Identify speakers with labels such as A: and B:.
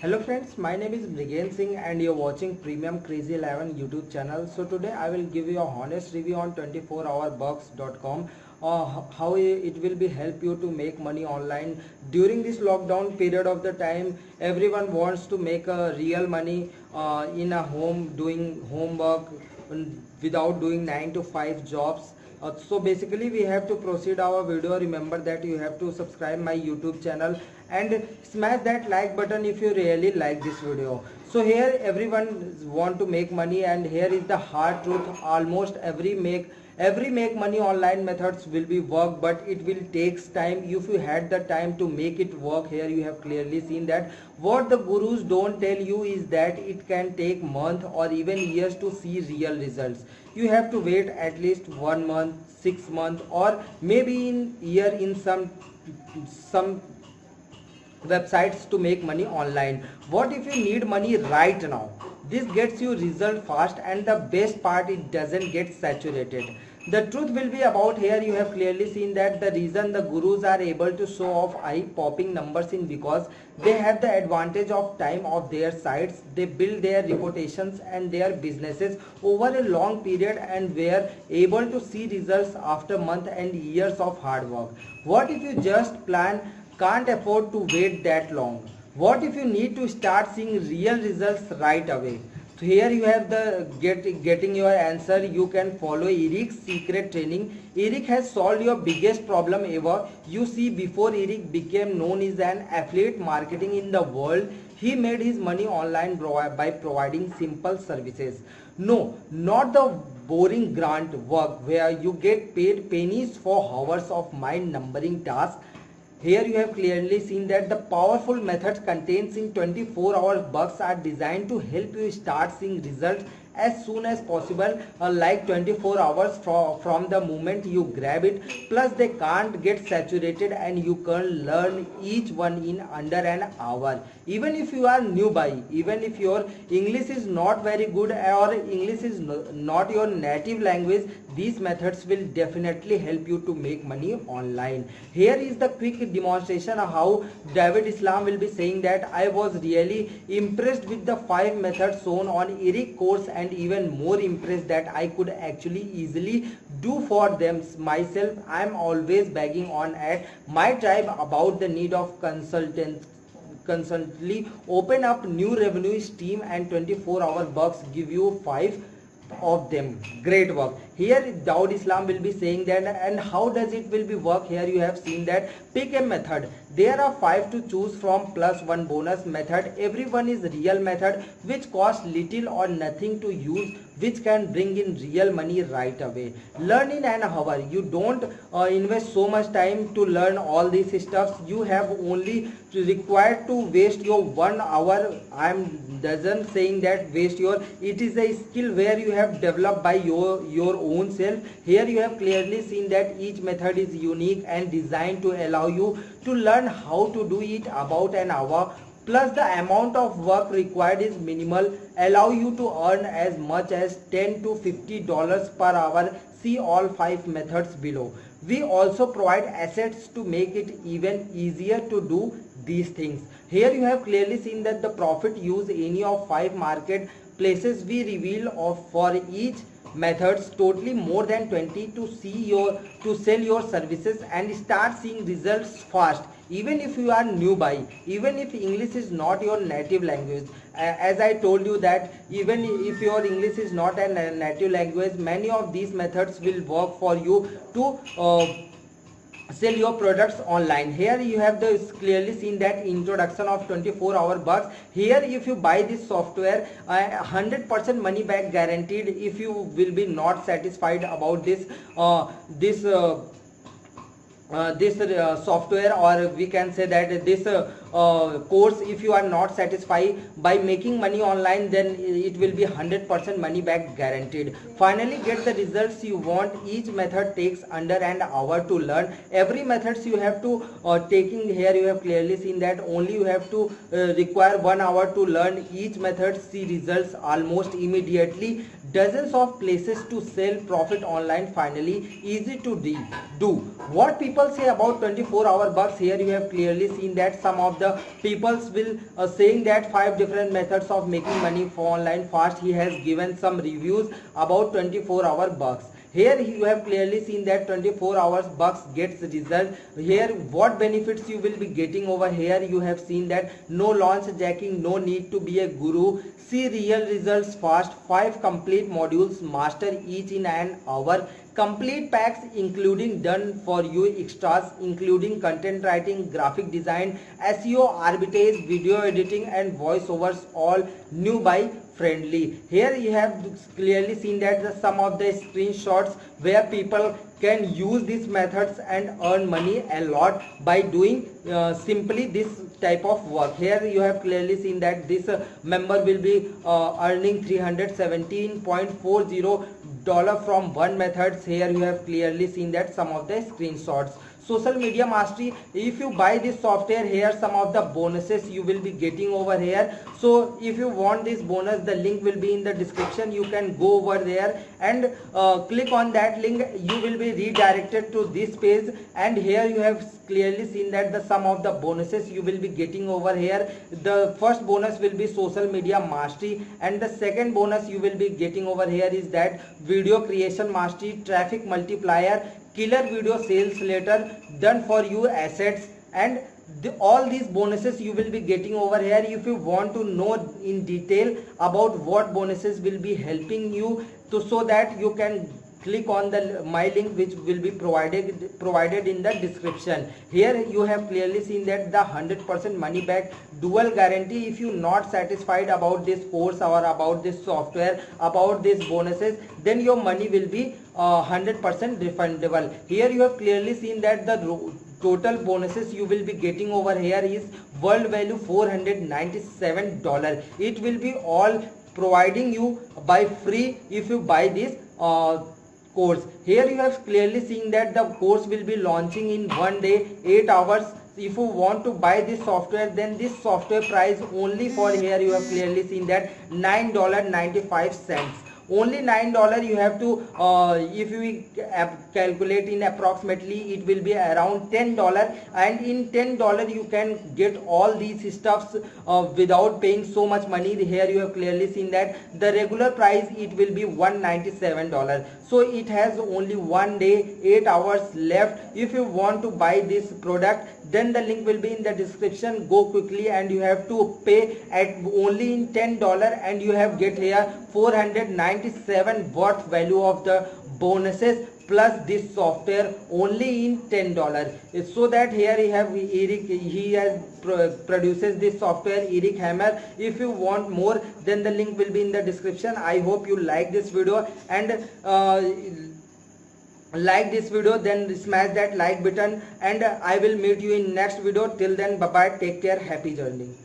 A: Hello friends, my name is Mrigen Singh and you're watching Premium Crazy 11 YouTube channel. So today I will give you a honest review on 24hourbucks.com. How it will be help you to make money online during this lockdown period of the time. Everyone wants to make a real money in a home doing homework without doing 9 to 5 jobs. So basically we have to proceed our video. Remember that you have to subscribe my YouTube channel and smash that like button if you really like this video. So here everyone want to make money, and here is the hard truth. Almost every make money online methods will be work, but it will takes time. If you had the time to make it work, here you have clearly seen that what the gurus don't tell you is that it can take month or even years to see real results. You have to wait at least 1 month, 6 months, or maybe in year in some websites to make money online. What if you need money right now? This gets you result fast, and the best part, it doesn't get saturated. The truth will be about here. You have clearly seen that the reason the gurus are able to show off eye popping numbers in because they have the advantage of time of their sites. They build their reputations and their businesses over a long period and were able to see results after months and years of hard work. What if you just can't afford to wait that long? What if you need to start seeing real results right away? So here you have the getting your answer. You can follow Eric's secret training. Eric has solved your biggest problem ever. You see, before Eric became known as an affiliate marketing in the world, he made his money online by providing simple services. No, not the boring grant work where you get paid pennies for hours of mind numbering tasks. Here you have clearly seen that the powerful methods contained in 24-hour bucks are designed to help you start seeing results as soon as possible, like 24 hours from the moment you grab it. Plus they can't get saturated and you can learn each one in under an hour. Even if you are new by, even if your English is not very good or English is not your native language, these methods will definitely help you to make money online. Here is the quick demonstration of how David Islam will be saying that I was really impressed with the 5 methods shown on Eric course, and even more impressed that I could actually easily do for them myself. I am always bagging on at my tribe about the need of consultants constantly open up new revenue stream, and 24-hour bucks give you 5 of them. Great work. Here Daud Islam will be saying that, and how does it will be work? Here you have seen that pick a method. There are 5 to choose from plus 1 bonus method. Everyone is real method which costs little or nothing to use, which can bring in real money right away. Learn in an hour. You don't invest so much time to learn all these stuffs. You have only required to waste your 1 hour. I am doesn't saying that waste your, it is a skill where you have developed by your own self. Here you have clearly seen that each method is unique and designed to allow you to learn how to do it about an hour. Plus the amount of work required is minimal, allow you to earn as much as $10 to $50 per hour. See all 5 methods below. We also provide assets to make it even easier to do these things. Here you have clearly seen that the profit use any of 5 marketplaces we reveal of for each methods totally more than 20 to sell your services and start seeing results fast. Even if you are new by, even if English is not your native language, as I told you that even if your English is not a native language, many of these methods will work for you to sell your products online. Here you have the clearly seen that introduction of 24-hour bucks. Here if you buy this software, 100% money back guaranteed. If you will be not satisfied about this software, or we can say that this course, if you are not satisfied by making money online, then it will be 100% money back guaranteed. Finally get the results you want. Each method takes under an hour to learn. Every methods you have to taking. Here you have clearly seen that only you have to require 1 hour to learn each method. See results almost immediately. dozens of places to sell profit online, finally easy to do. What people say about 24-hour bucks? Here you have clearly seen that some of the peoples will saying that 5 different methods of making money for online fast. He has given some reviews about 24-hour bucks. Here you have clearly seen that 24 hours bucks gets result. Here what benefits you will be getting over here. You have seen that no launch jacking, no need to be a guru. See real results fast. 5 complete modules, master each in an hour. Complete packs including done for you extras including content writing, graphic design, SEO, arbitrage, video editing and voiceovers, all new by friendly. Here you have clearly seen that some of the screenshots where people can use these methods and earn money a lot by doing simply this type of work. Here you have clearly seen that this member will be earning $317.40 from one methods. Here you have clearly seen that some of the screenshots. Social media mastery, if you buy this software, here some of the bonuses you will be getting over here. So if you want this bonus, the link will be in the description. You can go over there and click on that link. You will be redirected to this page, and here you have clearly seen that the sum of the bonuses you will be getting over here. The first bonus will be social media mastery, and the second bonus you will be getting over here is that video creation mastery, traffic multiplier, killer video sales letter, done for you assets, and all these bonuses you will be getting over here. If you want to know in detail about what bonuses will be helping you, so that you can click on the my link which will be provided in the description. Here you have clearly seen that the 100% money back dual guarantee. If you not satisfied about this course or about this software, about these bonuses, then your money will be 100% refundable. Here you have clearly seen that the total bonuses you will be getting over here is world value $497. It will be all providing you by free if you buy this course. Here you have clearly seen that the course will be launching in 1 day, 8 hours. If you want to buy this software, then this software price only for here you have clearly seen that $9.95. Only $9 you have to if we calculate in approximately, it will be around $10, and in $10 you can get all these stuffs without paying so much money. Here you have clearly seen that the regular price it will be $197. So it has only 1 day, 8 hours left. If you want to buy this product, then the link will be in the description. Go quickly, and you have to pay at only in $10, and you have get here 497 worth value of the bonuses plus this software only in $10. So that here we have Eric, he has produces this software, Eric Hammer. If you want more, then the link will be in the description. I hope you like this video, and like this video, then smash that like button, and I will meet you in next video. Till then, bye bye, take care, happy journey.